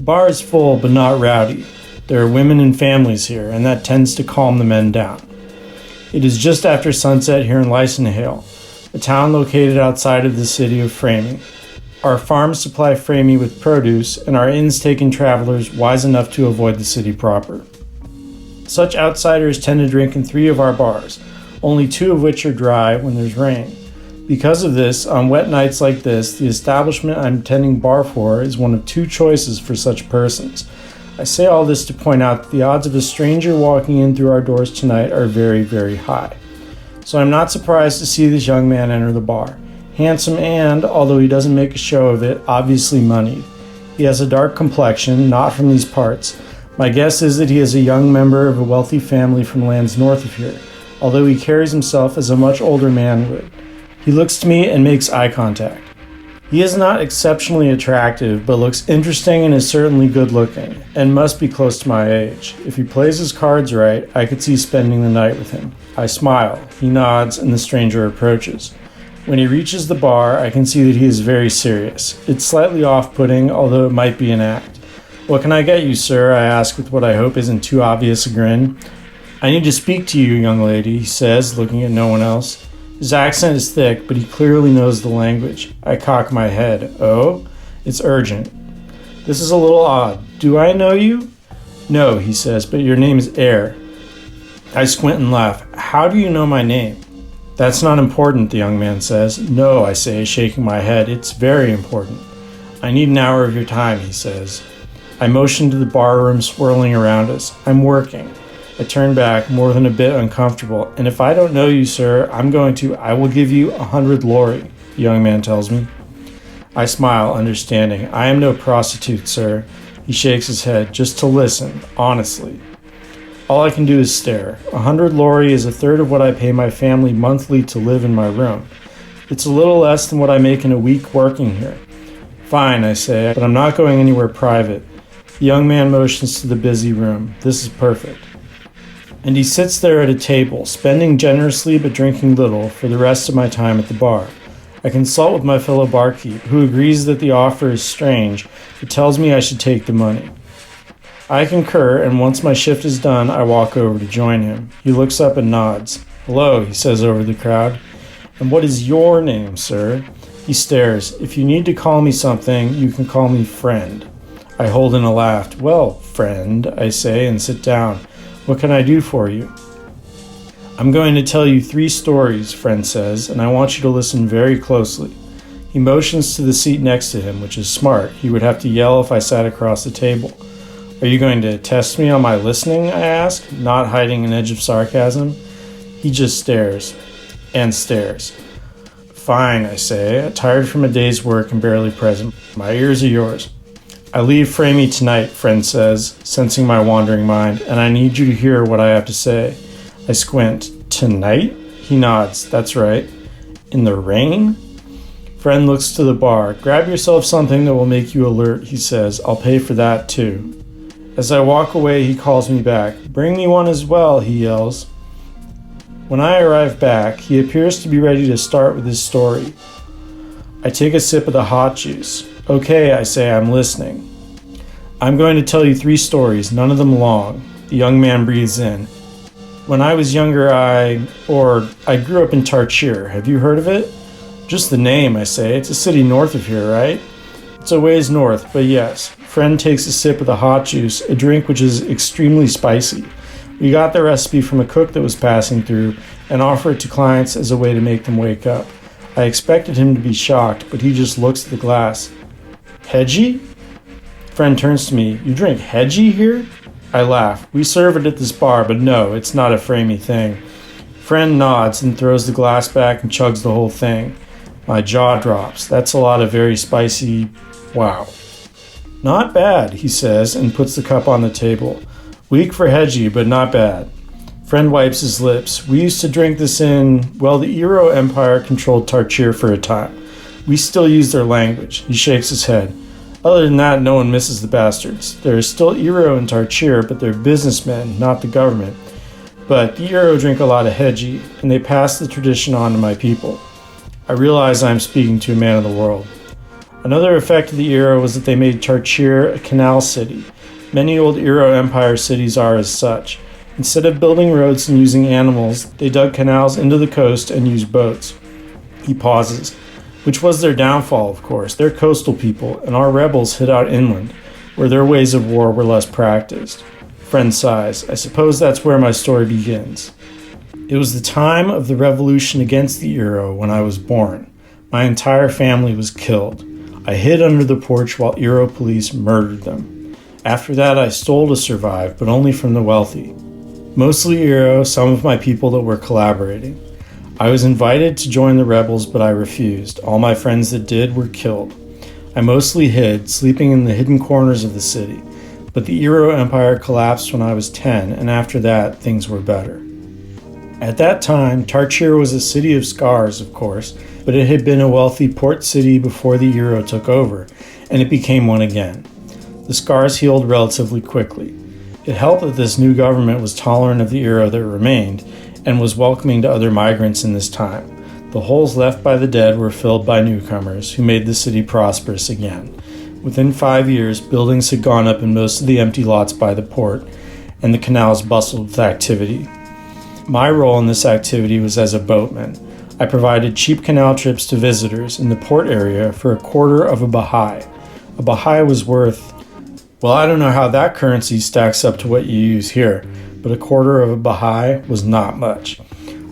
The bar is full, but not rowdy. There are women and families here, and that tends to calm the men down. It is just after sunset here in Lysenhale, a town located outside of the city of Framey. Our farms supply Framey with produce, and our inns take in travelers wise enough to avoid the city proper. Such outsiders tend to drink in 3 of our bars, only 2 of which are dry when there's rain. Because of this, on wet nights like this, the establishment I'm tending bar for is one of 2 choices for such persons. I say all this to point out that the odds of a stranger walking in through our doors tonight are very, very high. So I'm not surprised to see this young man enter the bar. Handsome and, although he doesn't make a show of it, obviously moneyed. He has a dark complexion, not from these parts. My guess is that he is a young member of a wealthy family from lands north of here, although he carries himself as a much older man would. He looks to me and makes eye contact. He is not exceptionally attractive, but looks interesting and is certainly good looking, and must be close to my age. If he plays his cards right, I could see spending the night with him. I smile, he nods, and the stranger approaches. When he reaches the bar, I can see that he is very serious. It's slightly off-putting, although it might be an act. "What can I get you, sir?" I ask with what I hope isn't too obvious a grin. "I need to speak to you, young lady," he says, looking at no one else. His accent is thick, but he clearly knows the language. I cock my head. "Oh? It's urgent." "This is a little odd. Do I know you?" "No," he says, "but your name is Eyre." I squint and laugh. "How do you know my name?" "That's not important," the young man says. "No," I say, shaking my head. "It's very important." "I need an hour of your time," he says. I motion to the barroom swirling around us. I'm working. I turn back, more than a bit uncomfortable. "And if I don't know you, sir, I will give you 100 lori," the young man tells me. I smile, understanding. "I am no prostitute, sir." He shakes his head. "Just to listen, honestly." All I can do is stare. 100 lori is a third of what I pay my family monthly to live in my room. It's a little less than what I make in a week working here. "Fine," I say, "but I'm not going anywhere private." The young man motions to the busy room. This is perfect. And he sits there at a table, spending generously but drinking little for the rest of my time at the bar. I consult with my fellow barkeep, who agrees that the offer is strange, but tells me I should take the money. I concur, and once my shift is done, I walk over to join him. He looks up and nods. "Hello," he says over the crowd. "And what is your name, sir?" He stares. "If you need to call me something, you can call me friend." I hold in a laugh. "Well, friend," I say, and sit down. "What can I do for you?" "I'm going to tell you 3 stories," friend says, "and I want you to listen very closely." He motions to the seat next to him, which is smart. He would have to yell if I sat across the table. "Are you going to test me on my listening?" I ask, not hiding an edge of sarcasm. He just stares and stares. "Fine," I say, tired from a day's work and barely present. "My ears are yours." "I leave Framey tonight," friend says, sensing my wandering mind, "and I need you to hear what I have to say." I squint. "Tonight?" He nods. "That's right." "In the rain?" Friend looks to the bar. "Grab yourself something that will make you alert," he says. "I'll pay for that too." As I walk away, he calls me back. "Bring me one as well," he yells. When I arrive back, he appears to be ready to start with his story. I take a sip of the hot juice. "Okay," I say, "I'm listening." "I'm going to tell you 3 stories, none of them long." The young man breathes in. "When I was younger, I grew up in Tarchir. Have you heard of it?" "Just the name," I say. "It's a city north of here, right?" "It's a ways north, but yes." Friend takes a sip of the hot juice, a drink which is extremely spicy. We got the recipe from a cook that was passing through and offer it to clients as a way to make them wake up. I expected him to be shocked, but he just looks at the glass. "Hedgie?" Friend turns to me. "You drink hedgie here?" I laugh. "We serve it at this bar, but no, it's not a Framey thing." Friend nods and throws the glass back and chugs the whole thing. My jaw drops. That's a lot of very spicy... wow. "Not bad," he says, and puts the cup on the table. "Weak for hedgie, but not bad." Friend wipes his lips. "We used to drink this in... well, the Ero Empire controlled Tarchir for a time. We still use their language." He shakes his head. "Other than that, no one misses the bastards. There is still Ero in Tarchir, but they're businessmen, not the government. But the Ero drink a lot of hedgie, and they pass the tradition on to my people." I realize I am speaking to a man of the world. Another effect of the era was that they made Tarchir a canal city. Many old Eero Empire cities are as such. Instead of building roads and using animals, they dug canals into the coast and used boats. He pauses. Which was their downfall, of course. They're coastal people, and our rebels hid out inland, where their ways of war were less practiced. Friend sighs. I suppose that's where my story begins. It was the time of the revolution against the Eero when I was born. My entire family was killed. I hid under the porch while Eero police murdered them. After that, I stole to survive, but only from the wealthy. Mostly Eero, some of my people that were collaborating. I was invited to join the rebels, but I refused. All my friends that did were killed. I mostly hid, sleeping in the hidden corners of the city. But the Eero Empire collapsed when I was 10, and after that, things were better. At that time, Tarchir was a city of scars, of course, but it had been a wealthy port city before the Eero took over, and it became one again. The scars healed relatively quickly. It helped that this new government was tolerant of the Eero that remained, and was welcoming to other migrants in this time. The holes left by the dead were filled by newcomers, who made the city prosperous again. Within 5 years, buildings had gone up in most of the empty lots by the port, and the canals bustled with activity. My role in this activity was as a boatman. I provided cheap canal trips to visitors in the port area for a quarter of a bahai. A bahai was worth, well, I don't know how that currency stacks up to what you use here, but a quarter of a bahai was not much.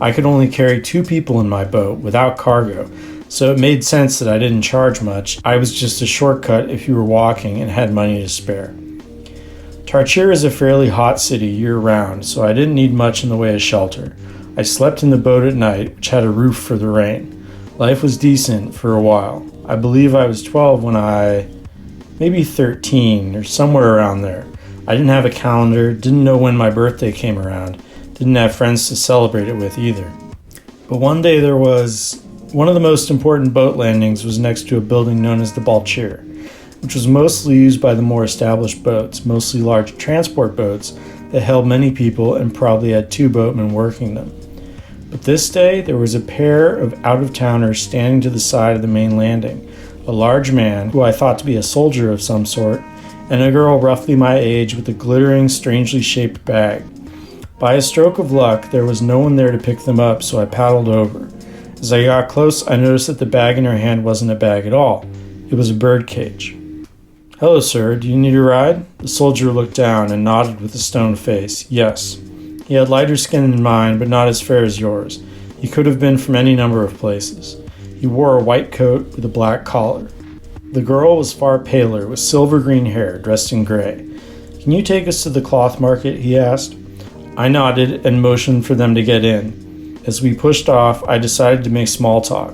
I could only carry 2 people in my boat without cargo, so it made sense that I didn't charge much. I was just a shortcut if you were walking and had money to spare. Tarchir is a fairly hot city year-round, so I didn't need much in the way of shelter. I slept in the boat at night, which had a roof for the rain. Life was decent for a while. I believe I was 12 when maybe 13 or somewhere around there. I didn't have a calendar, didn't know when my birthday came around, didn't have friends to celebrate it with either. But one day one of the most important boat landings was next to a building known as the Balchir, which was mostly used by the more established boats, mostly large transport boats that held many people and probably had 2 boatmen working them. But this day, there was a pair of out-of-towners standing to the side of the main landing, a large man, who I thought to be a soldier of some sort, and a girl roughly my age with a glittering, strangely shaped bag. By a stroke of luck, there was no one there to pick them up, so I paddled over. As I got close, I noticed that the bag in her hand wasn't a bag at all. It was a bird cage. "Hello, sir. Do you need a ride?" The soldier looked down and nodded with a stone face. Yes. He had lighter skin than mine, but not as fair as yours. He could have been from any number of places. He wore a white coat with a black collar. The girl was far paler, with silver-green hair, dressed in gray. "Can you take us to the cloth market?" he asked. I nodded and motioned for them to get in. As we pushed off, I decided to make small talk.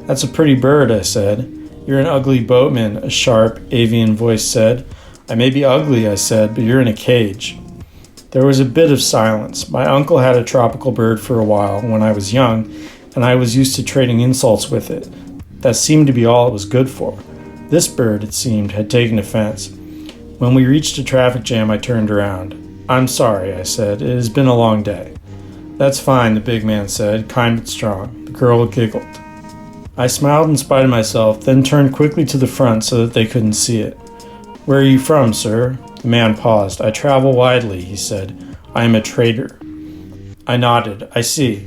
"That's a pretty bird," I said. "You're an ugly boatman," a sharp, avian voice said. "I may be ugly," I said, "but you're in a cage." There was a bit of silence. My uncle had a tropical bird for a while when I was young, and I was used to trading insults with it. That seemed to be all it was good for. This bird, it seemed, had taken offense. When we reached a traffic jam, I turned around. "I'm sorry," I said. "It has been a long day." "That's fine," the big man said, kind but strong. The girl giggled. I smiled in spite of myself, then turned quickly to the front so that they couldn't see it. "Where are you from, sir?" The man paused. "I travel widely," he said. "I am a trader." I nodded. "I see."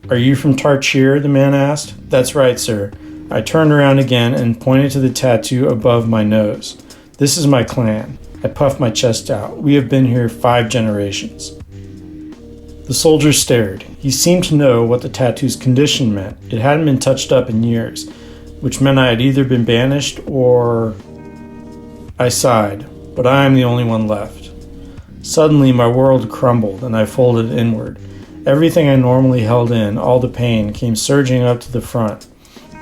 "Are you from Tarchir?" the man asked. "That's right, sir." I turned around again and pointed to the tattoo above my nose. "This is my clan." I puffed my chest out. "We have been here 5 generations. The soldier stared. He seemed to know what the tattoo's condition meant. It hadn't been touched up in years, which meant I had either been banished or... I sighed, but I am the only one left. Suddenly, my world crumbled, and I folded inward. Everything I normally held in, all the pain, came surging up to the front.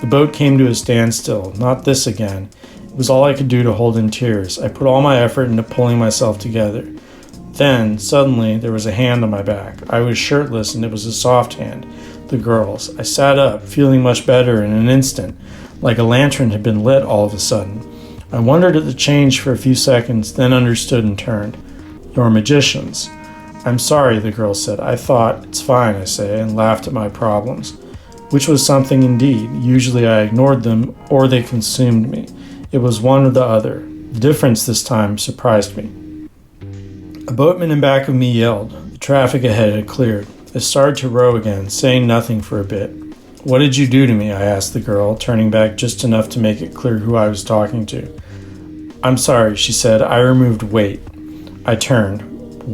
The boat came to a standstill. Not this again. It was all I could do to hold in tears. I put all my effort into pulling myself together. Then, suddenly, there was a hand on my back. I was shirtless, and it was a soft hand. The girl's. I sat up, feeling much better in an instant, like a lantern had been lit all of a sudden. I wondered at the change for a few seconds, then understood and turned. "You're magicians." "I'm sorry," the girl said. "I thought..." "It's fine," I say, and laughed at my problems. which was something indeed. Usually I ignored them, or they consumed me. It was one or the other. The difference this time surprised me. A boatman in back of me yelled. The traffic ahead had cleared. I started to row again, saying nothing for a bit. "What did you do to me?" I asked the girl, turning back just enough to make it clear who I was talking to. "I'm sorry," she said. "I removed weight." I turned.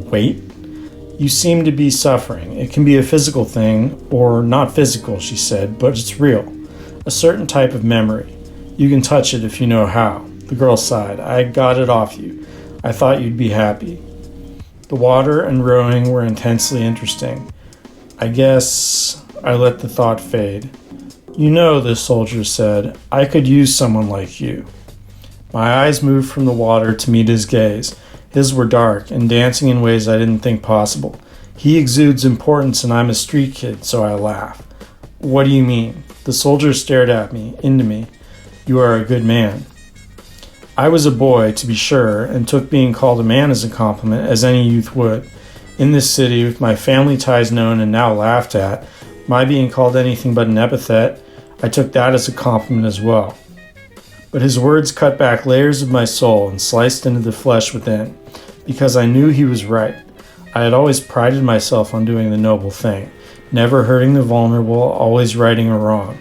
"Weight? You seem to be suffering. It can be a physical thing, or not physical," she said, "but it's real. A certain type of memory. You can touch it if you know how." The girl sighed. "I got it off you. I thought you'd be happy." The water and rowing were intensely interesting. I guess I let the thought fade. "You know," the soldier said, "I could use someone like you." My eyes moved from the water to meet his gaze. His were dark and dancing in ways I didn't think possible. He exudes importance and I'm a street kid, so I laugh. "What do you mean?" The soldier stared at me, into me. "You are a good man." I was a boy, to be sure, and took being called a man as a compliment, as any youth would. In this city, with my family ties known and now laughed at, my being called anything but an epithet, I took that as a compliment as well. But his words cut back layers of my soul and sliced into the flesh within, because I knew he was right. I had always prided myself on doing the noble thing, never hurting the vulnerable, always righting a wrong.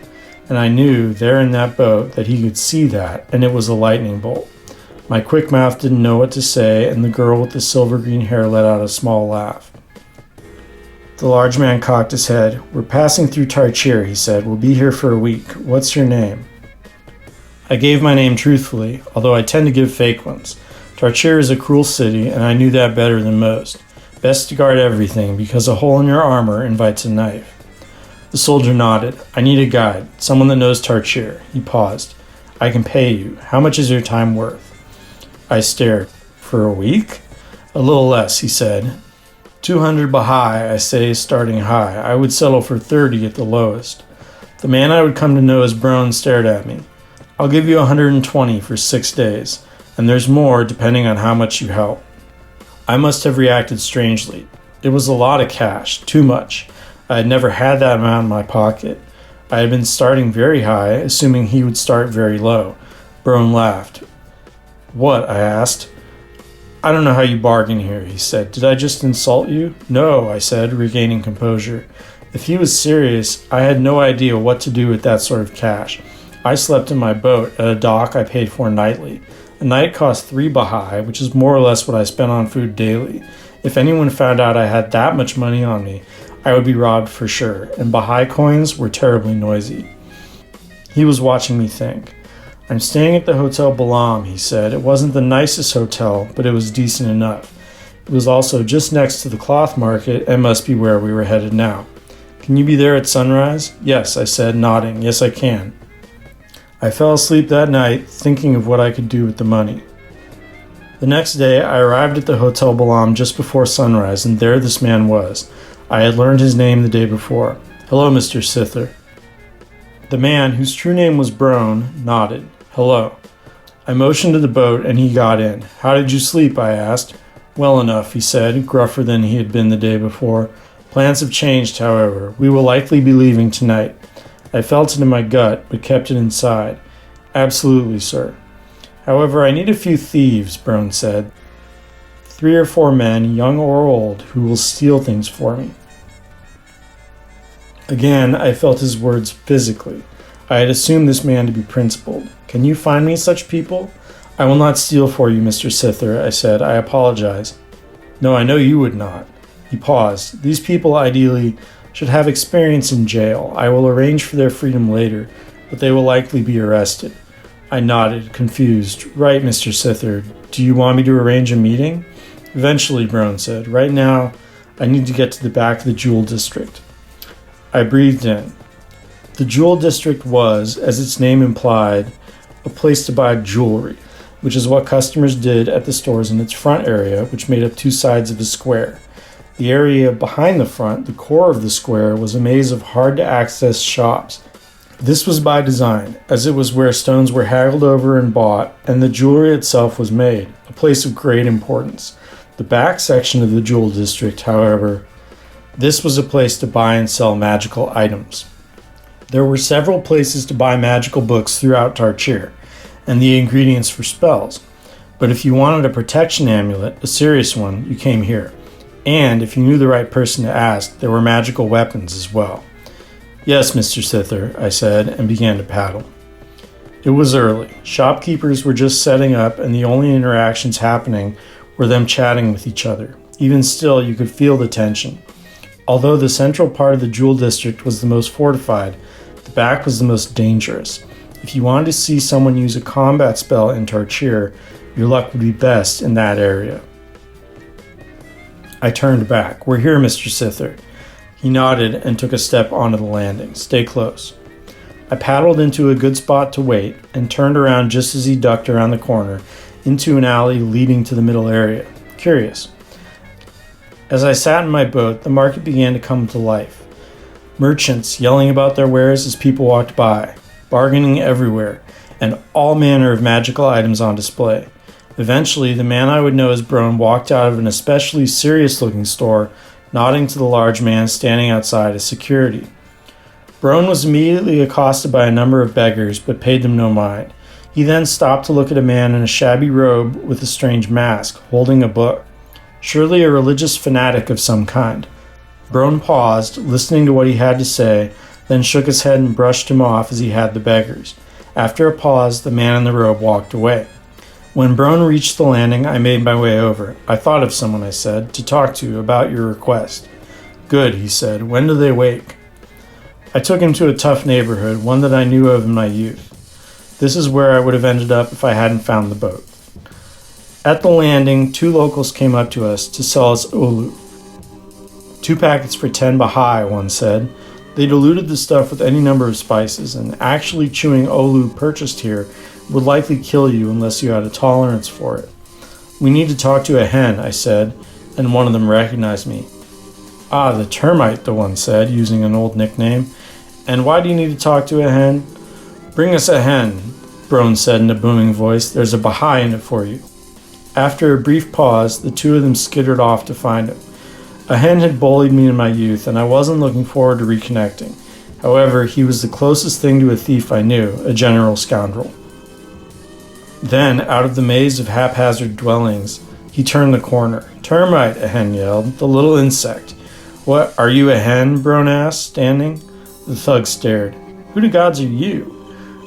And I knew, there in that boat, that he could see that, and it was a lightning bolt. My quick mouth didn't know what to say, and the girl with the silver green hair let out a small laugh. The large man cocked his head. "We're passing through Tarchir," he said. "We'll be here for a week. What's your name?" I gave my name truthfully, although I tend to give fake ones. Tarchir is a cruel city, and I knew that better than most. Best to guard everything, because a hole in your armor invites a knife. The soldier nodded. "I need a guide, someone that knows Tarchir." He paused. "I can pay you. How much is your time worth?" I stared. "For a week?" "A little less," he said. 200 Bahai, I say, starting high. I would settle for 30 at the lowest. The man I would come to know as Broan stared at me. "I'll give you 120 for 6 days, and there's more depending on how much you help." I must have reacted strangely. It was a lot of cash, too much. I had never had that amount in my pocket. I had been starting very high, assuming he would start very low. Broan laughed. "What?" I asked. "I don't know how you bargain here," he said. "Did I just insult you?" "No," I said, regaining composure. If he was serious, I had no idea what to do with that sort of cash. I slept in my boat at a dock I paid for nightly. A night cost 3 Bahai, which is more or less what I spent on food daily. If anyone found out I had that much money on me, I would be robbed for sure, and Bahai coins were terribly noisy. He was watching me think. "I'm staying at the Hotel Balam," he said. "It wasn't the nicest hotel, but it was decent enough. It was also just next to the cloth market and must be where we were headed now. Can you be there at sunrise?" "Yes," I said, nodding. "Yes, I can." I fell asleep that night, thinking of what I could do with the money. The next day, I arrived at the Hotel Balam just before sunrise, and there this man was. I had learned his name the day before. "Hello, Mr. Sither." The man, whose true name was Broan, nodded. "Hello." I motioned to the boat, and he got in. "How did you sleep?" I asked. "Well enough," he said, gruffer than he had been the day before. "Plans have changed, however. We will likely be leaving tonight." I felt it in my gut, but kept it inside. "Absolutely, sir." "However, I need a few thieves," Broan said. 3 or 4 men, young or old, who will steal things for me. Again, I felt his words physically. I had assumed this man to be principled. "Can you find me such people?" "I will not steal for you, Mr. Sither," I said. "I apologize." "No, I know you would not." He paused. "These people, ideally, should have experience in jail. I will arrange for their freedom later, but they will likely be arrested." I nodded, confused. "Right, Mr. Sither. Do you want me to arrange a meeting?" "Eventually," Broan said. "Right now, I need to get to the back of the Jewel District." I breathed in. The Jewel District was, as its name implied, a place to buy jewelry, which is what customers did at the stores in its front area, which made up 2 sides of the square. The area behind the front, the core of the square, was a maze of hard-to-access shops. This was by design, as it was where stones were haggled over and bought, and the jewelry itself was made, a place of great importance. The back section of the Jewel District, however, this was a place to buy and sell magical items. There were several places to buy magical books throughout Tarchir, and the ingredients for spells. But if you wanted a protection amulet, a serious one, you came here. And if you knew the right person to ask, there were magical weapons as well. "Yes, Mr. Sither," I said, and began to paddle. It was early. Shopkeepers were just setting up, and the only interactions happening were them chatting with each other. Even still, you could feel the tension. Although the central part of the Jewel District was the most fortified, the back was the most dangerous. If you wanted to see someone use a combat spell in Tarchir, your luck would be best in that area. I turned back. "We're here, Mr. Sither." He nodded and took a step onto the landing. "Stay close." I paddled into a good spot to wait and turned around just as he ducked around the corner into an alley leading to the middle area. Curious. As I sat in my boat, the market began to come to life. Merchants yelling about their wares as people walked by, bargaining everywhere, and all manner of magical items on display. Eventually, the man I would know as Broan walked out of an especially serious-looking store, nodding to the large man standing outside as security. Broan was immediately accosted by a number of beggars, but paid them no mind. He then stopped to look at a man in a shabby robe with a strange mask, holding a book. Surely a religious fanatic of some kind. Broan paused, listening to what he had to say, then shook his head and brushed him off as he had the beggars. After a pause, the man in the robe walked away. When Broan reached the landing, I made my way over. "I thought of someone," I said, "to talk to about your request." "Good," he said. "When do they wake?" I took him to a tough neighborhood, one that I knew of in my youth. This is where I would have ended up if I hadn't found the boat. At the landing, 2 locals came up to us to sell us olu. 2 packets for 10 bahai, one said. They diluted the stuff with any number of spices, and actually chewing olu purchased here would likely kill you unless you had a tolerance for it. "We need to talk to a hen," I said, and one of them recognized me. "Ah, the termite," the one said, using an old nickname. "And why do you need to talk to a hen?" "Bring us a hen," Broan said in a booming voice. "There's a bahai in it for you." After a brief pause, the 2 of them skittered off to find him. A hen had bullied me in my youth, and I wasn't looking forward to reconnecting. However, he was the closest thing to a thief I knew, a general scoundrel. Then, out of the maze of haphazard dwellings, he turned the corner. "Termite," a hen yelled, "the little insect." "What, are you a hen?" Broan asked, standing. The thug stared. "Who to gods are you?"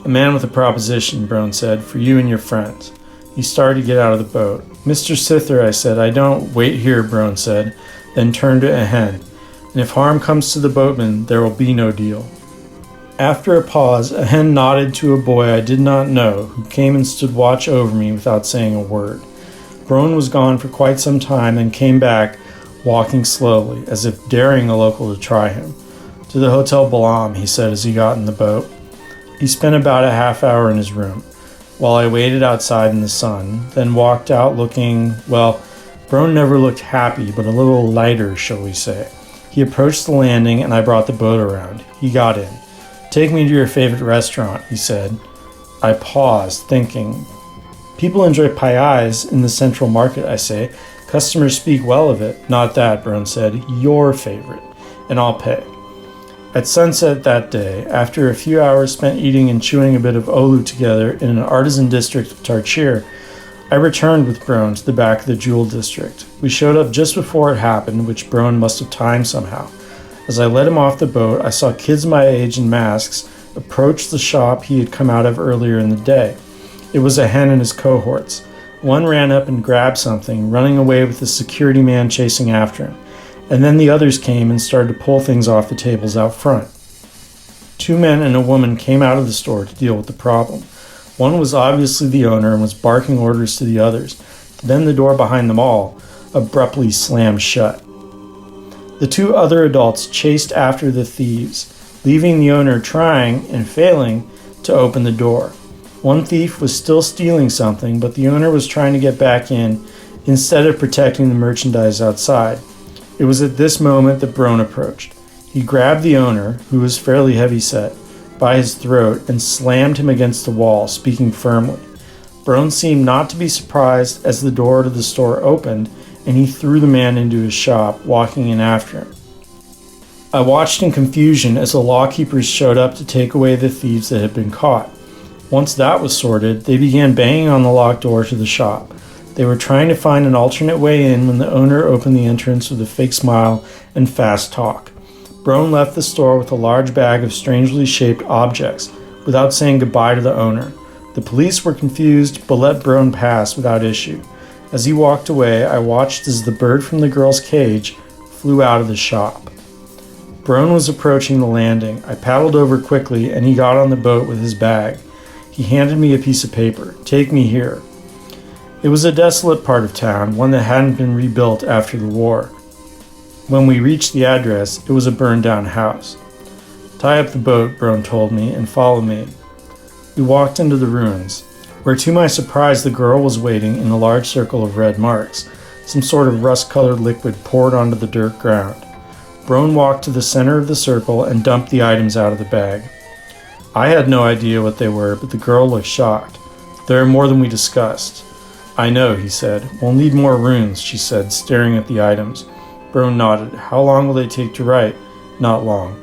"A man with a proposition," Broan said, "for you and your friends." He started to get out of the boat. "Mr. Sither," I said, "I don't—" "Wait here," Broan said, then turned to a hen. "And if harm comes to the boatman, there will be no deal." After a pause, a hen nodded to a boy I did not know, who came and stood watch over me without saying a word. Broan was gone for quite some time and came back, walking slowly, as if daring a local to try him. "To the Hotel Balam," he said as he got in the boat. He spent about a half hour in his room, while I waited outside in the sun, then walked out looking, well, Broan never looked happy, but a little lighter, shall we say. He approached the landing, and I brought the boat around. He got in. "Take me to your favorite restaurant," he said. I paused, thinking. "People enjoy payais in the central market," I say. "Customers speak well of it." "Not that," Broan said. "Your favorite, and I'll pay." At sunset that day, after a few hours spent eating and chewing a bit of olu together in an artisan district of Tarchir, I returned with Broan to the back of the Jewel District. We showed up just before it happened, which Broan must have timed somehow. As I led him off the boat, I saw kids my age in masks approach the shop he had come out of earlier in the day. It was a hen and his cohorts. One ran up and grabbed something, running away with the security man chasing after him. And then the others came and started to pull things off the tables out front. 2 men and a woman came out of the store to deal with the problem. One was obviously the owner and was barking orders to the others. Then the door behind them all abruptly slammed shut. The 2 other adults chased after the thieves, leaving the owner trying, and failing, to open the door. One thief was still stealing something, but the owner was trying to get back in instead of protecting the merchandise outside. It was at this moment that Broan approached. He grabbed the owner, who was fairly heavy-set, by his throat and slammed him against the wall, speaking firmly. Broan seemed not to be surprised as the door to the store opened, and he threw the man into his shop, walking in after him. I watched in confusion as the lawkeepers showed up to take away the thieves that had been caught. Once that was sorted, they began banging on the locked door to the shop. They were trying to find an alternate way in when the owner opened the entrance with a fake smile and fast talk. Broan left the store with a large bag of strangely shaped objects without saying goodbye to the owner. The police were confused but let Broan pass without issue. As he walked away, I watched as the bird from the girl's cage flew out of the shop. Broan was approaching the landing. I paddled over quickly and he got on the boat with his bag. He handed me a piece of paper. "Take me here." It was a desolate part of town, one that hadn't been rebuilt after the war. When we reached the address, it was a burned-down house. "Tie up the boat," Broan told me, "and follow me." We walked into the ruins, where to my surprise the girl was waiting in a large circle of red marks, some sort of rust-colored liquid poured onto the dirt ground. Broan walked to the center of the circle and dumped the items out of the bag. I had no idea what they were, but the girl looked shocked. "There are more than we discussed." "I know," he said. "We'll need more runes," she said, staring at the items. Broan nodded. "How long will they take to write?" "Not long."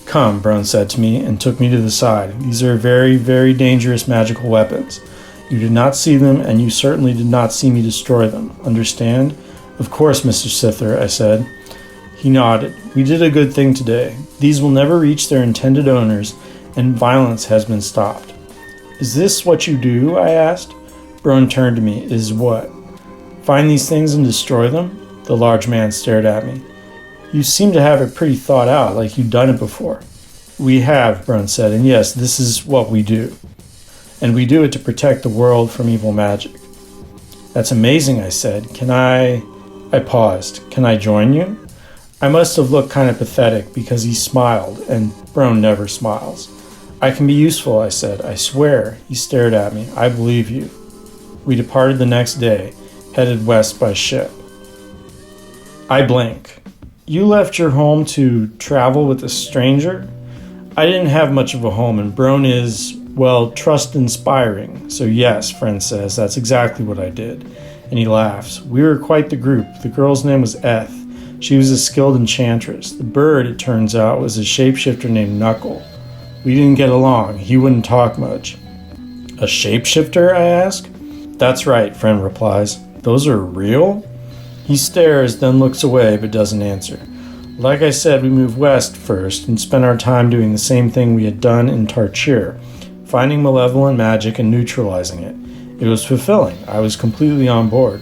"Come," Broan said to me and took me to the side. "These are very, very dangerous magical weapons. You did not see them, and you certainly did not see me destroy them. Understand?" "Of course, Mr. Sither," I said. He nodded. "We did a good thing today. These will never reach their intended owners, and violence has been stopped." "Is this what you do?" I asked. Broan turned to me. "Is what?" "Find these things and destroy them?" The large man stared at me. "You seem to have it pretty thought out, like you've done it before." "We have," Broan said, "and yes, this is what we do. And we do it to protect the world from evil magic." "That's amazing," I said. I paused. "Can I join you?" I must have looked kind of pathetic because he smiled, and Broan never smiles. "I can be useful," I said. "I swear." He stared at me. "I believe you." We departed the next day, headed west by ship. I blank. "You left your home to travel with a stranger?" I didn't have much of a home, and Broan is, well, trust-inspiring. So yes, friend says, that's exactly what I did. And he laughs. "We were quite the group. The girl's name was Eth. She was a skilled enchantress. The bird, it turns out, was a shapeshifter named Knuckle. We didn't get along. He wouldn't talk much." "A shapeshifter?" I ask. "That's right," friend replies. "Those are real?" He stares, then looks away, but doesn't answer. Like I said, we moved west first and spent our time doing the same thing we had done in Tarchir, finding malevolent magic and neutralizing it. It was fulfilling. I was completely on board.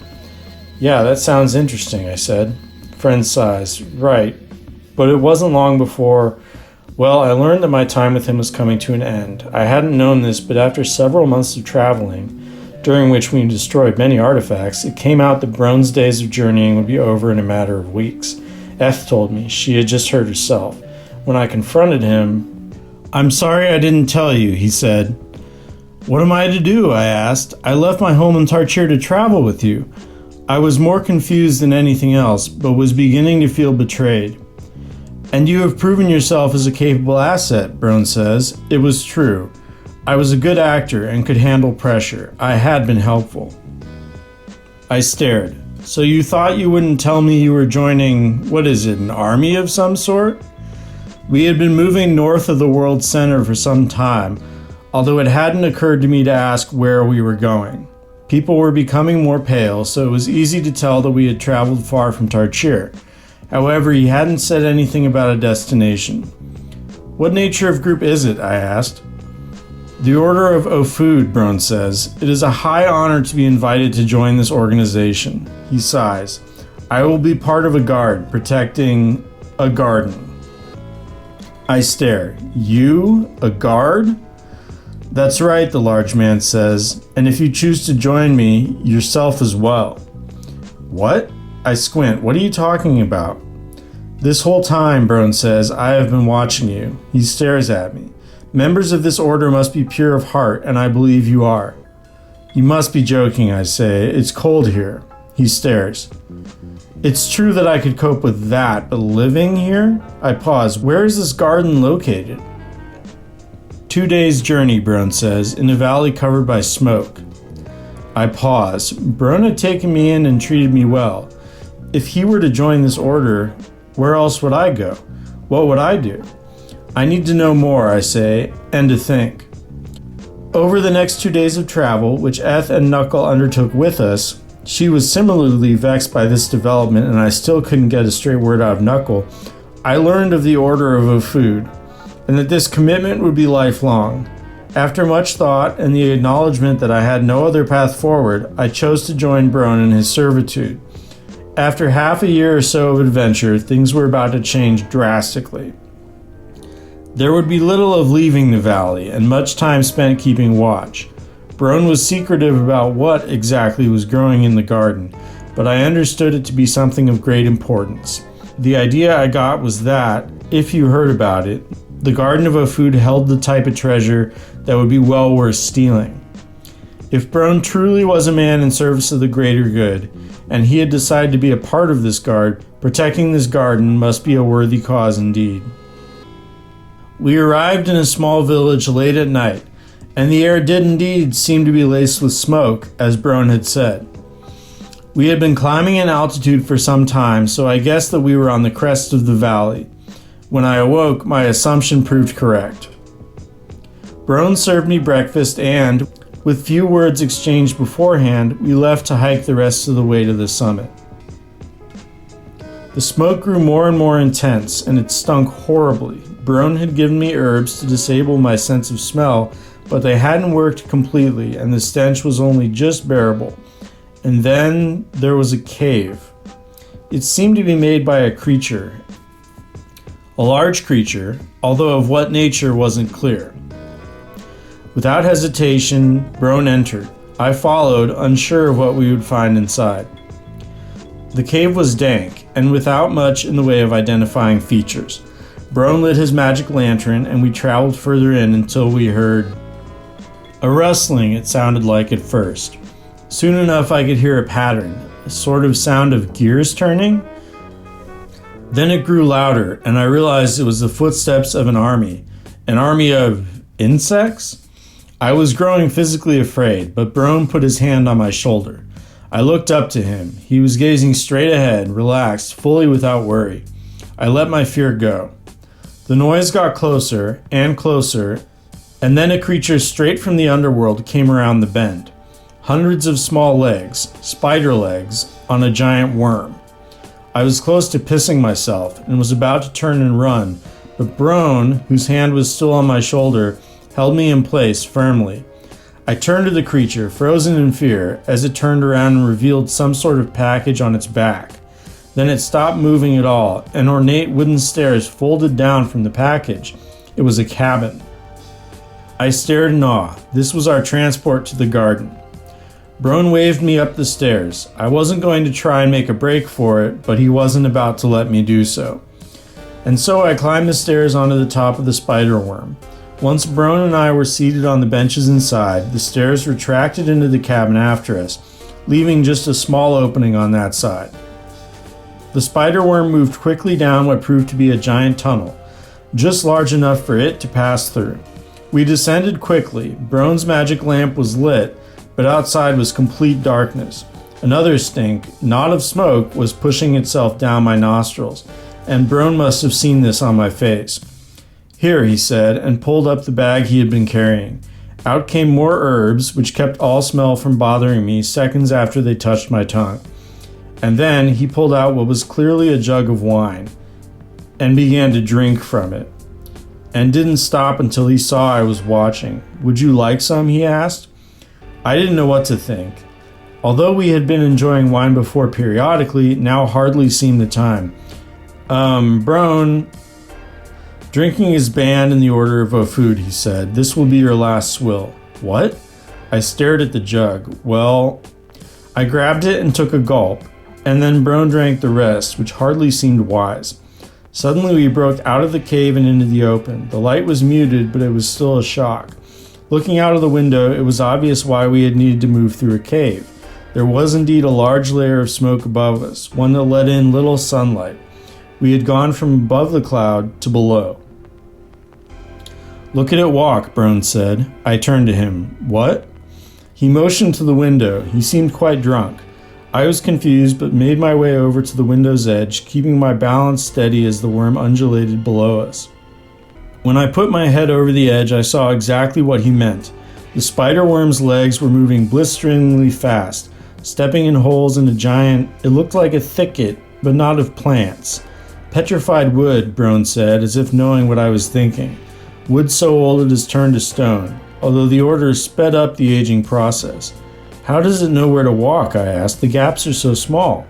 "Yeah, that sounds interesting," I said. Friend sighs. "Right. But it wasn't long before, well, I learned that my time with him was coming to an end. I hadn't known this, but after several months of traveling, during which we destroyed many artifacts, it came out that Broan's days of journeying would be over in a matter of weeks. Eth told me. She had just heard herself. When I confronted him, "I'm sorry I didn't tell you," he said. "What am I to do?" I asked. "I left my home in Tarchir to travel with you." I was more confused than anything else, but was beginning to feel betrayed. "And you have proven yourself as a capable asset," Broan says. It was true. I was a good actor and could handle pressure. I had been helpful. I stared. "So you thought you wouldn't tell me you were joining, what is it, an army of some sort?" We had been moving north of the world center for some time, although it hadn't occurred to me to ask where we were going. People were becoming more pale, so it was easy to tell that we had traveled far from Tarchir. However, he hadn't said anything about a destination. "What nature of group is it?" I asked. "The Order of Ofud," Broan says. "It is a high honor to be invited to join this organization." He sighs. "I will be part of a guard, protecting a garden." I stare. "You? A guard?" "That's right," the large man says. "And if you choose to join me, yourself as well." "What?" I squint. "What are you talking about?" "This whole time," Broan says, "I have been watching you." He stares at me. "Members of this order must be pure of heart, and I believe you are." "You must be joking," I say. "It's cold here." He stares. "It's true that I could cope with that, but living here?" I pause. "Where is this garden located?" 2 days' journey, Broan says, in a valley covered by smoke. I pause. Broan had taken me in and treated me well. If he were to join this order, Where else would I go? What would I do? I need to know more, I say, and to think. Over the next 2 days of travel, which Eth and Knuckle undertook with us, she was similarly vexed by this development, and I still couldn't get a straight word out of Knuckle. I learned of the Order of O'Food, and that this commitment would be lifelong. After much thought and the acknowledgement that I had no other path forward, I chose to join Broan in his servitude. After half a year or so of adventure, things were about to change drastically. There would be little of leaving the valley, and much time spent keeping watch. Broan was secretive about what exactly was growing in the garden, but I understood it to be something of great importance. The idea I got was that, if you heard about it, the Garden of O'Food held the type of treasure that would be well worth stealing. If Broan truly was a man in service of the greater good, and he had decided to be a part of this guard, protecting this garden must be a worthy cause indeed. We arrived in a small village late at night, and the air did indeed seem to be laced with smoke, as Broan had said. We had been climbing in altitude for some time, so I guessed that we were on the crest of the valley. When I awoke, my assumption proved correct. Broan served me breakfast and, with few words exchanged beforehand, we left to hike the rest of the way to the summit. The smoke grew more and more intense, and it stunk horribly. Broan had given me herbs to disable my sense of smell, but they hadn't worked completely, and the stench was only just bearable. And then there was a cave. It seemed to be made by a creature. A large creature, although of what nature wasn't clear. Without hesitation, Broan entered. I followed, unsure of what we would find inside. The cave was dank, and without much in the way of identifying features. Broan lit his magic lantern, and we traveled further in until we heard a rustling, it sounded like at first. Soon enough I could hear a pattern, a sort of sound of gears turning. Then it grew louder, and I realized it was the footsteps of an army of insects? I was growing physically afraid, but Broan put his hand on my shoulder. I looked up to him. He was gazing straight ahead, relaxed, fully without worry. I let my fear go. The noise got closer and closer, and then a creature straight from the underworld came around the bend. Hundreds of small legs, spider legs, on a giant worm. I was close to pissing myself and was about to turn and run, but Broan, whose hand was still on my shoulder, held me in place firmly. I turned to the creature, frozen in fear, as it turned around and revealed some sort of package on its back. Then it stopped moving at all, and ornate wooden stairs folded down from the package. It was a cabin. I stared in awe. This was our transport to the garden. Broan waved me up the stairs. I wasn't going to try and make a break for it, but he wasn't about to let me do so. And so I climbed the stairs onto the top of the spider worm. Once Broan and I were seated on the benches inside, the stairs retracted into the cabin after us, leaving just a small opening on that side. The spider worm moved quickly down what proved to be a giant tunnel, just large enough for it to pass through. We descended quickly. Broan's magic lamp was lit, but outside was complete darkness. Another stink, not of smoke, was pushing itself down my nostrils, and Broan must have seen this on my face. "Here," he said, and pulled up the bag he had been carrying. Out came more herbs, which kept all smell from bothering me seconds after they touched my tongue. And then he pulled out what was clearly a jug of wine, and began to drink from it, and didn't stop until he saw I was watching. "Would you like some?" he asked. I didn't know what to think. Although we had been enjoying wine before periodically, now hardly seemed the time. Broan, drinking is banned in the Order of O'Food, he said. This will be your last swill." "What?" I stared at the jug. "Well," I grabbed it and took a gulp, and then Broan drank the rest, which hardly seemed wise. Suddenly we broke out of the cave and into the open. The light was muted, but it was still a shock. Looking out of the window, it was obvious why we had needed to move through a cave. There was indeed a large layer of smoke above us, one that let in little sunlight. We had gone from above the cloud to below. "Look at it walk," Broan said. I turned to him. "What?" He motioned to the window. He seemed quite drunk. I was confused, but made my way over to the window's edge, keeping my balance steady as the worm undulated below us. When I put my head over the edge, I saw exactly what he meant. The spider worm's legs were moving blisteringly fast, stepping in holes in a giant, it looked like a thicket, but not of plants. Petrified wood, Broan said, as if knowing what I was thinking. Wood so old it has turned to stone, although the order sped up the aging process. How does it know where to walk, I asked. The gaps are so small.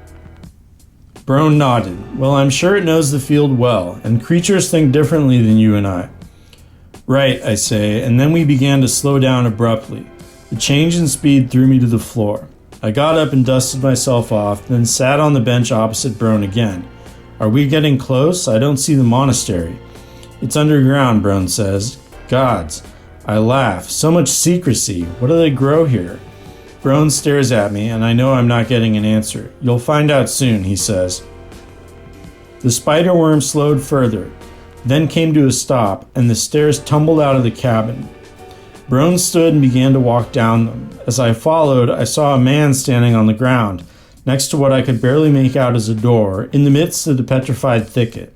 Broan nodded. Well, I'm sure it knows the field well, and creatures think differently than you and I. Right, I say, and then we began to slow down abruptly. The change in speed threw me to the floor. I got up and dusted myself off, then sat on the bench opposite Broan again. Are we getting close? I don't see the monastery. It's underground, Broan says. Gods. I laugh. So much secrecy. What do they grow here? Broan stares at me, and I know I'm not getting an answer. You'll find out soon, he says. The spider worm slowed further, then came to a stop, and the stairs tumbled out of the cabin. Broan stood and began to walk down them. As I followed, I saw a man standing on the ground, next to what I could barely make out as a door, in the midst of the petrified thicket.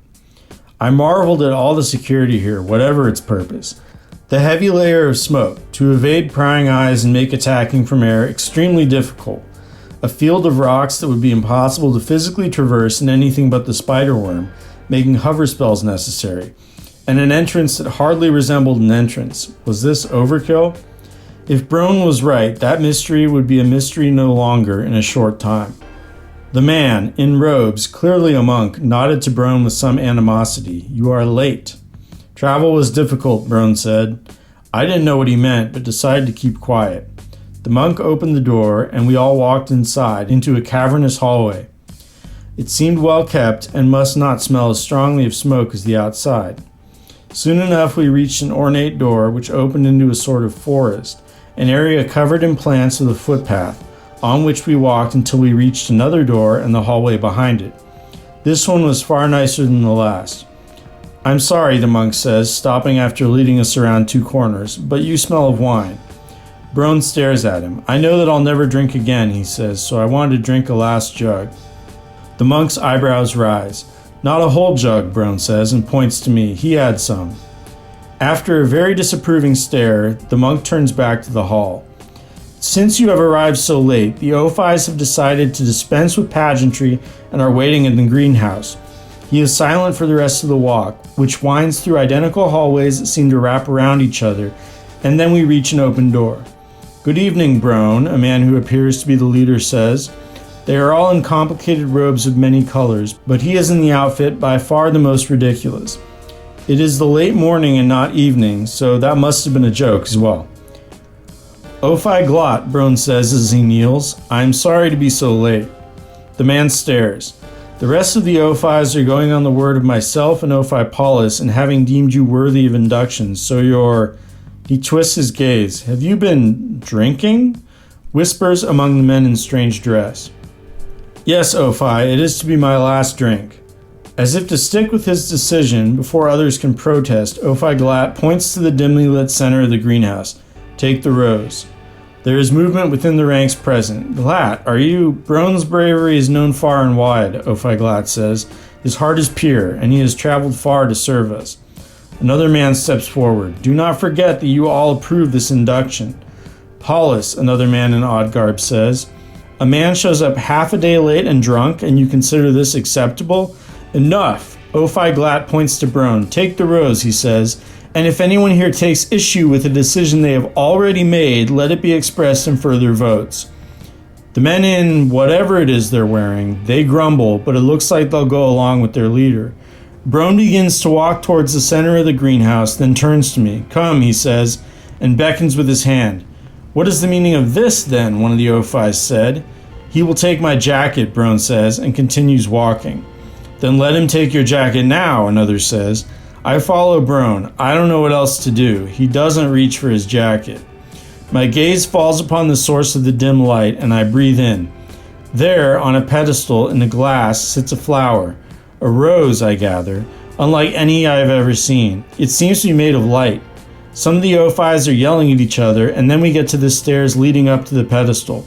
I marveled at all the security here, whatever its purpose. The heavy layer of smoke, to evade prying eyes and make attacking from air extremely difficult. A field of rocks that would be impossible to physically traverse in anything but the spider worm, making hover spells necessary. And an entrance that hardly resembled an entrance. Was this overkill? If Broan was right, that mystery would be a mystery no longer in a short time. The man, in robes, clearly a monk, nodded to Broan with some animosity. You are late. Travel was difficult, Broan said. I didn't know what he meant, but decided to keep quiet. The monk opened the door, and we all walked inside, into a cavernous hallway. It seemed well kept, and must not smell as strongly of smoke as the outside. Soon enough we reached an ornate door, which opened into a sort of forest, an area covered in plants with a footpath, on which we walked until we reached another door and the hallway behind it. This one was far nicer than the last. I'm sorry, the monk says, stopping after leading us around two corners, but you smell of wine. Broan stares at him. I know that I'll never drink again, he says, so I wanted to drink a last jug. The monk's eyebrows rise. Not a whole jug, Broan says, and points to me. He had some. After a very disapproving stare, the monk turns back to the hall. Since you have arrived so late, the Ophis have decided to dispense with pageantry and are waiting in the greenhouse. He is silent for the rest of the walk, which winds through identical hallways that seem to wrap around each other, and then we reach an open door. Good evening, Broan, a man who appears to be the leader says. They are all in complicated robes of many colors, but he is in the outfit by far the most ridiculous. It is the late morning and not evening, so that must have been a joke as well. Ophi Glot, Broan says as he kneels. I am sorry to be so late. The man stares. The rest of the Ophis are going on the word of myself and Ophi Paulus and having deemed you worthy of induction, so you're... He twists his gaze. Have you been drinking? Whispers among the men in strange dress. Yes, Ophi, it is to be my last drink. As if to stick with his decision before others can protest, Ophi Glat points to the dimly lit center of the greenhouse. Take the rose. There is movement within the ranks present. Glat, are you? Broan's bravery is known far and wide, Ophi Glat says. His heart is pure, and he has traveled far to serve us. Another man steps forward. Do not forget that you all approve this induction. Paulus, another man in odd garb says. A man shows up half a day late and drunk, and you consider this acceptable? Enough! Ophi Glat points to Broan. Take the rose, he says, and if anyone here takes issue with a decision they have already made, let it be expressed in further votes. The men in whatever it is they're wearing, they grumble, but it looks like they'll go along with their leader. Broan begins to walk towards the center of the greenhouse, then turns to me. Come, he says, and beckons with his hand. What is the meaning of this, then? One of the Ophis said. He will take my jacket, Broan says, and continues walking. Then let him take your jacket now, another says. I follow Broan. I don't know what else to do. He doesn't reach for his jacket. My gaze falls upon the source of the dim light, and I breathe in. There, on a pedestal in the glass, sits a flower. A rose, I gather, unlike any I have ever seen. It seems to be made of light. Some of the Ophis are yelling at each other, and then we get to the stairs leading up to the pedestal.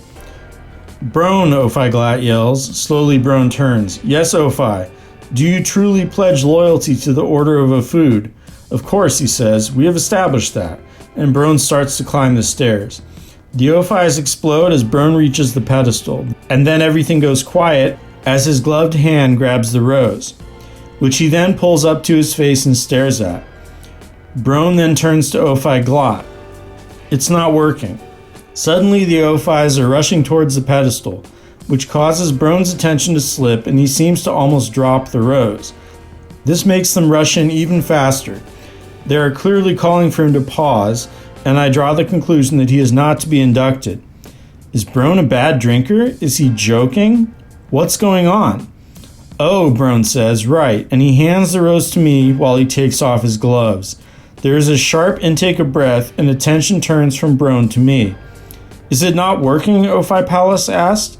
Broan, Ophi yells. Slowly Broan turns. Yes, Ophi. Do you truly pledge loyalty to the Order of a Food? Of course, he says. We have established that. And Broan starts to climb the stairs. The Ophis explode as Broan reaches the pedestal, and then everything goes quiet as his gloved hand grabs the rose, which he then pulls up to his face and stares at. Broan then turns to Ophi Glot. It's not working. Suddenly the Ophis are rushing towards the pedestal, which causes Broan's attention to slip and he seems to almost drop the rose. This makes them rush in even faster. They are clearly calling for him to pause, and I draw the conclusion that he is not to be inducted. Is Broan a bad drinker? Is he joking? What's going on? Oh, Broan says, right, and he hands the rose to me while he takes off his gloves. There is a sharp intake of breath, and attention turns from Broan to me. Is it not working? Ophi Pallas asked.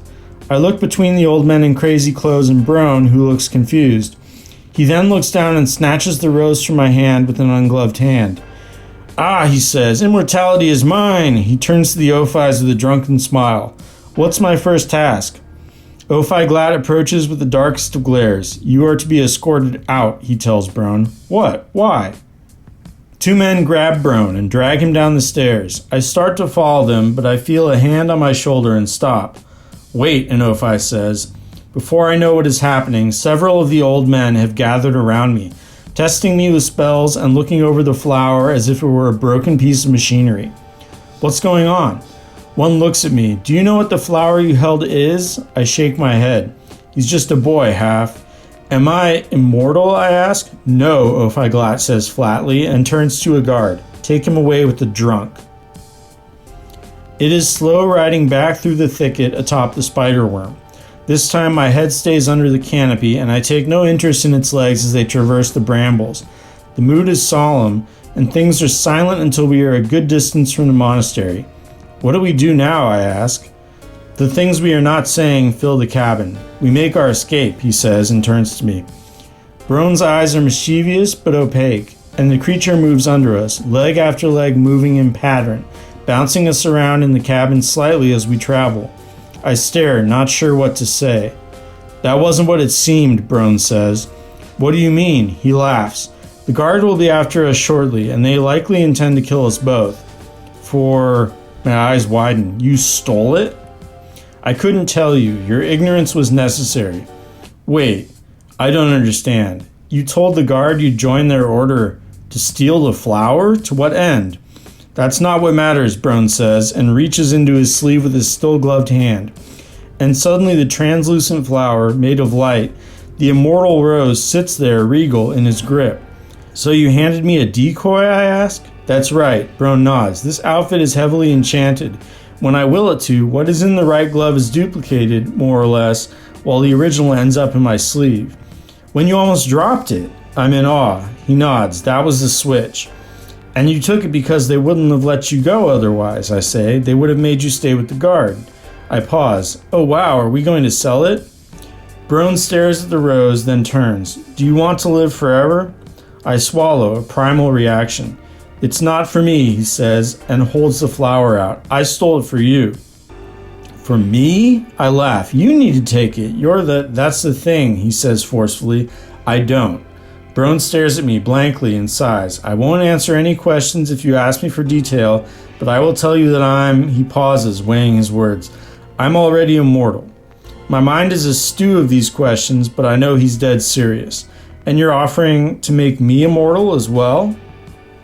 I look between the old men in crazy clothes and Broan, who looks confused. He then looks down and snatches the rose from my hand with an ungloved hand. Ah, he says, immortality is mine. He turns to the Ophis with a drunken smile. What's my first task? Ophi Glad approaches with the darkest of glares. You are to be escorted out, he tells Broan. What? Why? Two men grab Broan and drag him down the stairs. I start to follow them, but I feel a hand on my shoulder and stop. Wait, an Ophi says. Before I know what is happening, several of the old men have gathered around me, testing me with spells and looking over the flower as if it were a broken piece of machinery. What's going on? One looks at me. Do you know what the flower you held is? I shake my head. He's just a boy, half. Am I immortal, I ask. No, Ophi Glot says flatly and turns to a guard. Take him away with the drunk. It is slow riding back through the thicket atop the spider worm. This time my head stays under the canopy and I take no interest in its legs as they traverse the brambles. The mood is solemn and things are silent until we are a good distance from the monastery. What do we do now, I ask. The things we are not saying fill the cabin. We make our escape, he says and turns to me. Broan's eyes are mischievous but opaque, and the creature moves under us, leg after leg moving in pattern, bouncing us around in the cabin slightly as we travel. I stare, not sure what to say. That wasn't what it seemed, Broan says. What do you mean? He laughs. The guard will be after us shortly, and they likely intend to kill us both. My eyes widen. You stole it? I couldn't tell you. Your ignorance was necessary. Wait, I don't understand. You told the guard you'd join their order to steal the flower? To what end? That's not what matters, Broan says, and reaches into his sleeve with his still-gloved hand. And suddenly the translucent flower, made of light, the immortal rose, sits there, regal, in his grip. So you handed me a decoy, I ask? That's right, Broan nods. This outfit is heavily enchanted. When I will it to, what is in the right glove is duplicated, more or less, while the original ends up in my sleeve. When you almost dropped it, I'm in awe. He nods. That was the switch. And you took it because they wouldn't have let you go otherwise, I say. They would have made you stay with the guard. I pause. Oh wow, are we going to sell it? Broan stares at the rose, then turns. Do you want to live forever? I swallow, a primal reaction. It's not for me, he says, and holds the flower out. I stole it for you. For me? I laugh. You need to take it. That's the thing, he says forcefully. I don't. Broan stares at me blankly and sighs. I won't answer any questions if you ask me for detail, but I will tell you that he pauses, weighing his words. I'm already immortal. My mind is a stew of these questions, but I know he's dead serious. And you're offering to make me immortal as well?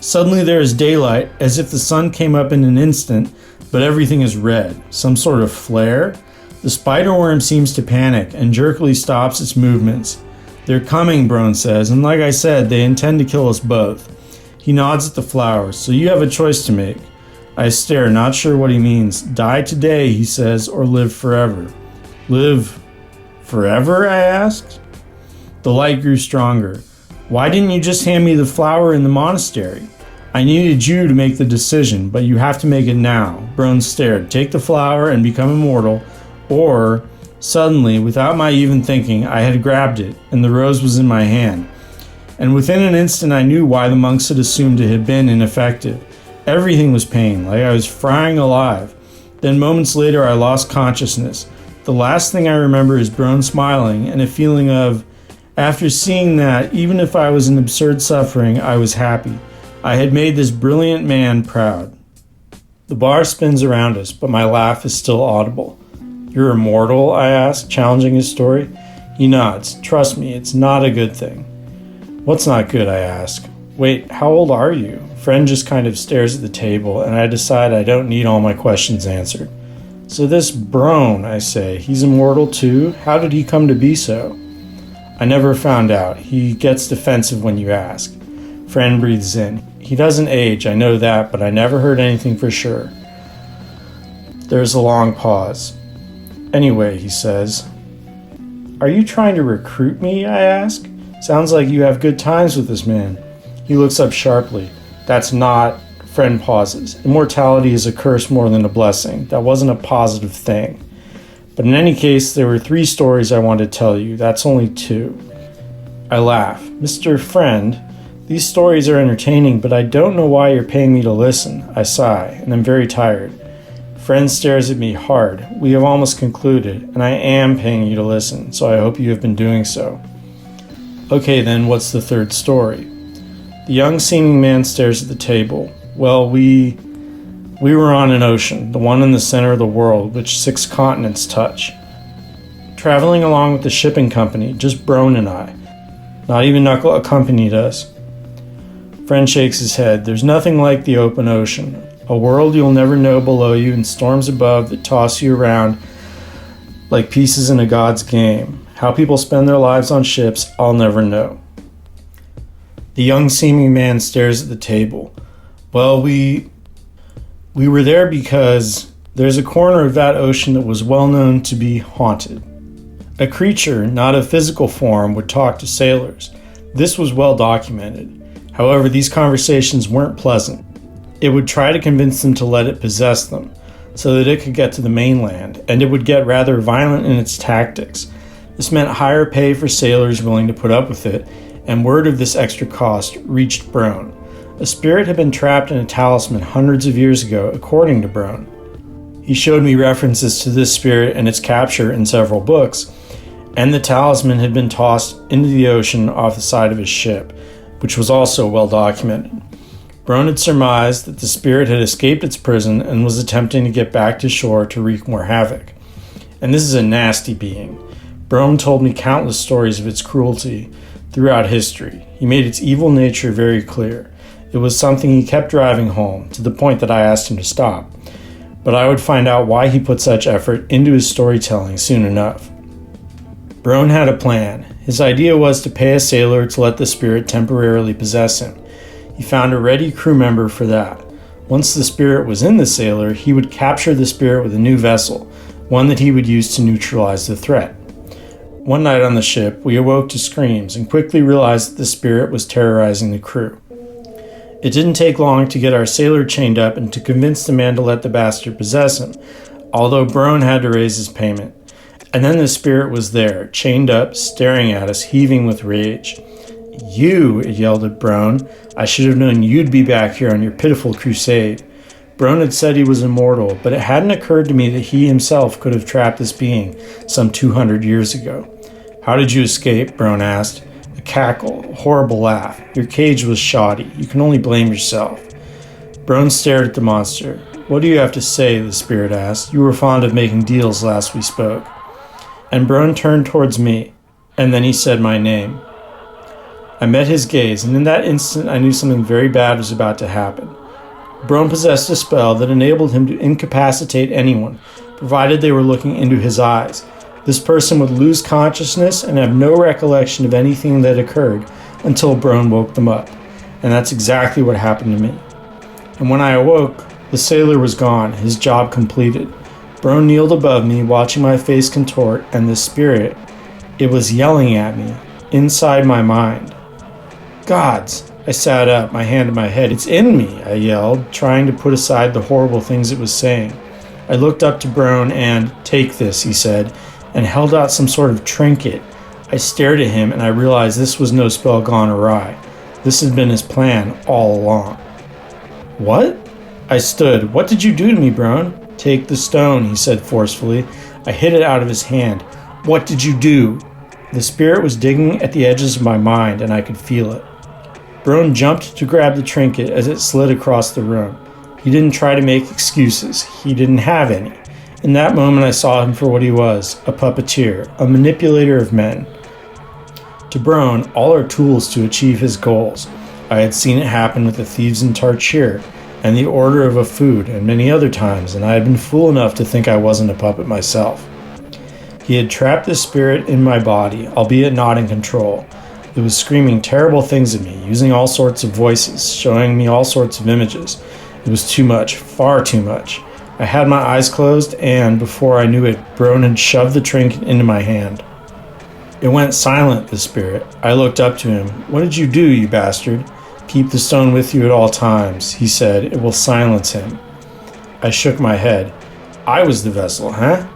Suddenly there is daylight, as if the sun came up in an instant, but everything is red. Some sort of flare? The spider worm seems to panic and jerkily stops its movements. They're coming, Broan says, and like I said, they intend to kill us both. He nods at the flowers. So you have a choice to make. I stare, not sure what he means. Die today, he says, or live forever. Live forever, I asked. The light grew stronger. Why didn't you just hand me the flower in the monastery? I needed you to make the decision, but you have to make it now. Broan stared. Take the flower and become immortal, or... Suddenly, without my even thinking, I had grabbed it, and the rose was in my hand. And within an instant I knew why the monks had assumed it had been ineffective. Everything was pain, like I was frying alive. Then moments later I lost consciousness. The last thing I remember is Broan smiling and a feeling of, after seeing that, even if I was in absurd suffering, I was happy. I had made this brilliant man proud. The bar spins around us, but my laugh is still audible. You're immortal? I ask, challenging his story. He nods. Trust me, it's not a good thing. What's not good? I ask. Wait, how old are you? Friend just kind of stares at the table, and I decide I don't need all my questions answered. So this Broan, I say, he's immortal too? How did he come to be so? I never found out. He gets defensive when you ask. Friend breathes in. He doesn't age, I know that, but I never heard anything for sure. There's a long pause. Anyway, he says, Are you trying to recruit me? I ask. Sounds like you have good times with this man. He looks up sharply. That's not... Friend pauses. Immortality is a curse more than a blessing. That wasn't a positive thing. But in any case, there were 3 stories I wanted to tell you. That's only 2. I laugh. Mr. Friend, these stories are entertaining, but I don't know why you're paying me to listen. I sigh, and I'm very tired. Friend stares at me hard. We have almost concluded, and I am paying you to listen, so I hope you have been doing so. Okay, then, what's the 3rd story? The young seeming man stares at the table. Well, we were on an ocean, the one in the center of the world, which 6 continents touch. Traveling along with the shipping company, just Broan and I. Not even Knuckle accompanied us. Friend shakes his head. There's nothing like the open ocean. A world you'll never know below you and storms above that toss you around like pieces in a god's game. How people spend their lives on ships, I'll never know. The young seeming man stares at the table. Well, we were there because there's a corner of that ocean that was well known to be haunted. A creature, not a physical form, would talk to sailors. This was well documented. However, these conversations weren't pleasant. It would try to convince them to let it possess them, so that it could get to the mainland, and it would get rather violent in its tactics. This meant higher pay for sailors willing to put up with it, and word of this extra cost reached Broan. A spirit had been trapped in a talisman hundreds of years ago, according to Broan. He showed me references to this spirit and its capture in several books, and the talisman had been tossed into the ocean off the side of his ship, which was also well documented. Broan had surmised that the spirit had escaped its prison and was attempting to get back to shore to wreak more havoc. And this is a nasty being. Broan told me countless stories of its cruelty throughout history. He made its evil nature very clear. It was something he kept driving home, to the point that I asked him to stop. But I would find out why he put such effort into his storytelling soon enough. Broan had a plan. His idea was to pay a sailor to let the spirit temporarily possess him. He found a ready crew member for that. Once the spirit was in the sailor, he would capture the spirit with a new vessel, one that he would use to neutralize the threat. One night on the ship, we awoke to screams and quickly realized that the spirit was terrorizing the crew. It didn't take long to get our sailor chained up and to convince the man to let the bastard possess him, although Broan had to raise his payment. And then the spirit was there, chained up, staring at us, heaving with rage. You, it yelled at Broan. I should have known you'd be back here on your pitiful crusade. Broan had said he was immortal, but it hadn't occurred to me that he himself could have trapped this being some 200 years ago. How did you escape? Broan asked. A cackle, a horrible laugh. Your cage was shoddy. You can only blame yourself. Broan stared at the monster. What do you have to say? The spirit asked. You were fond of making deals last we spoke. And Broan turned towards me, and then he said my name. I met his gaze, and in that instant I knew something very bad was about to happen. Broan possessed a spell that enabled him to incapacitate anyone, provided they were looking into his eyes. This person would lose consciousness and have no recollection of anything that occurred until Broan woke them up. And that's exactly what happened to me. And when I awoke, the sailor was gone, his job completed. Broan kneeled above me, watching my face contort, and the spirit, it was yelling at me, inside my mind. Gods! I sat up, my hand to my head. It's in me, I yelled, trying to put aside the horrible things it was saying. I looked up to Broan and, take this, he said, and held out some sort of trinket. I stared at him and I realized this was no spell gone awry. This had been his plan all along. What? I stood. What did you do to me, Broan? Take the stone, he said forcefully. I hit it out of his hand. What did you do? The spirit was digging at the edges of my mind, and I could feel it. Broan jumped to grab the trinket as it slid across the room. He didn't try to make excuses. He didn't have any. In that moment, I saw him for what he was, a puppeteer, a manipulator of men. To Broan, all are tools to achieve his goals. I had seen it happen with the thieves in Tarchir, and the Order of a Food, and many other times, and I had been fool enough to think I wasn't a puppet myself. He had trapped the spirit in my body, albeit not in control. It was screaming terrible things at me, using all sorts of voices, showing me all sorts of images. It was too much, far too much. I had my eyes closed, and, before I knew it, Broan had shoved the trinket into my hand. It went silent, the spirit. I looked up to him. What did you do, you bastard? Keep the stone with you at all times, he said. It will silence him. I shook my head. I was the vessel, huh?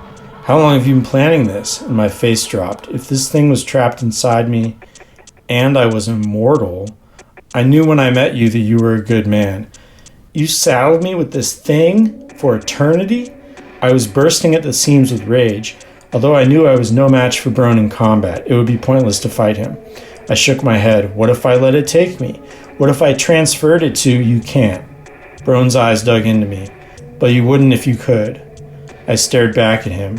How long have you been planning this? And my face dropped. If this thing was trapped inside me, and I was immortal, I knew when I met you that you were a good man. You saddled me with this thing for eternity? I was bursting at the seams with rage. Although I knew I was no match for Broan in combat, it would be pointless to fight him. I shook my head. What if I let it take me? What if I transferred it to you can't? Broan's eyes dug into me. But you wouldn't if you could. I stared back at him.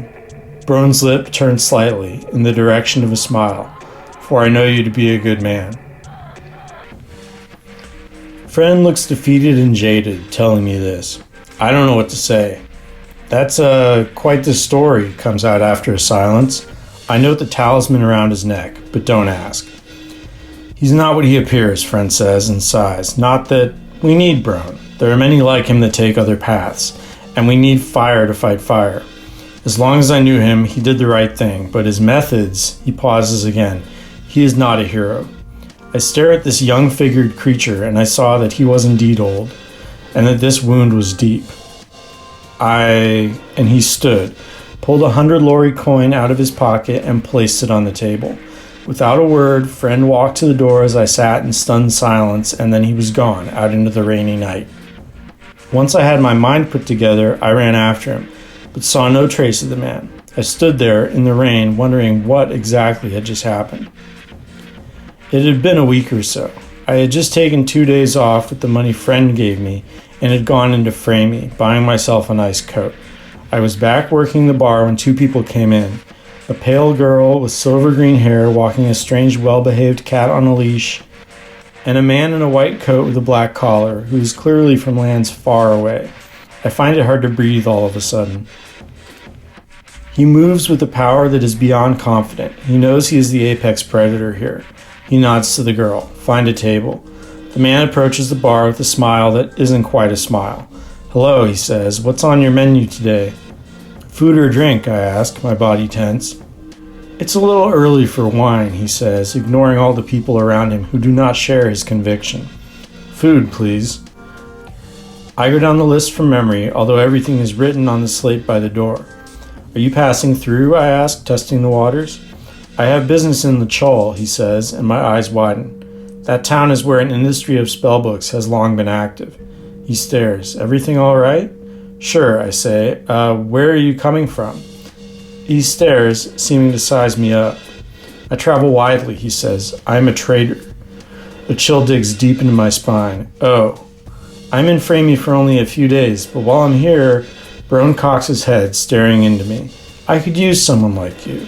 Broan's lip turned slightly in the direction of a smile. For I know you to be a good man. Friend looks defeated and jaded, telling me this. I don't know what to say. That's quite the story, comes out after a silence. I note the talisman around his neck, but don't ask. He's not what he appears, Friend says and sighs. Not that we need Broan. There are many like him that take other paths, and we need fire to fight fire. As long as I knew him, he did the right thing, but his methods, he pauses again. He is not a hero. I stare at this young-figured creature, and I saw that he was indeed old, and that this wound was deep. And he stood, pulled 100 lori coin out of his pocket, and placed it on the table. Without a word, Friend walked to the door as I sat in stunned silence, and then he was gone, out into the rainy night. Once I had my mind put together, I ran after him, but saw no trace of the man. I stood there in the rain, wondering what exactly had just happened. It had been a week or so. I had just taken 2 days off with the money Friend gave me, and had gone into Framey, buying myself a nice coat. I was back working the bar when 2 people came in. A pale girl with silver green hair walking a strange well-behaved cat on a leash, and a man in a white coat with a black collar, who is clearly from lands far away. I find it hard to breathe all of a sudden. He moves with a power that is beyond confident. He knows he is the apex predator here. He nods to the girl. Find a table. The man approaches the bar with a smile that isn't quite a smile. Hello, he says. What's on your menu today? Food or drink, I ask, my body tense. It's a little early for wine, he says, ignoring all the people around him who do not share his conviction. Food, please. I go down the list from memory, although everything is written on the slate by the door. Are you passing through? I ask, testing the waters. I have business in the Chol, he says, and my eyes widen. That town is where an industry of spellbooks has long been active. He stares. Everything all right? Sure, I say. Where are you coming from? He stares, seeming to size me up. I travel widely, he says. I am a trader. A chill digs deep into my spine. Oh. I'm in Framey for only a few days, but while I'm here, Broan cocks his head, staring into me. I could use someone like you.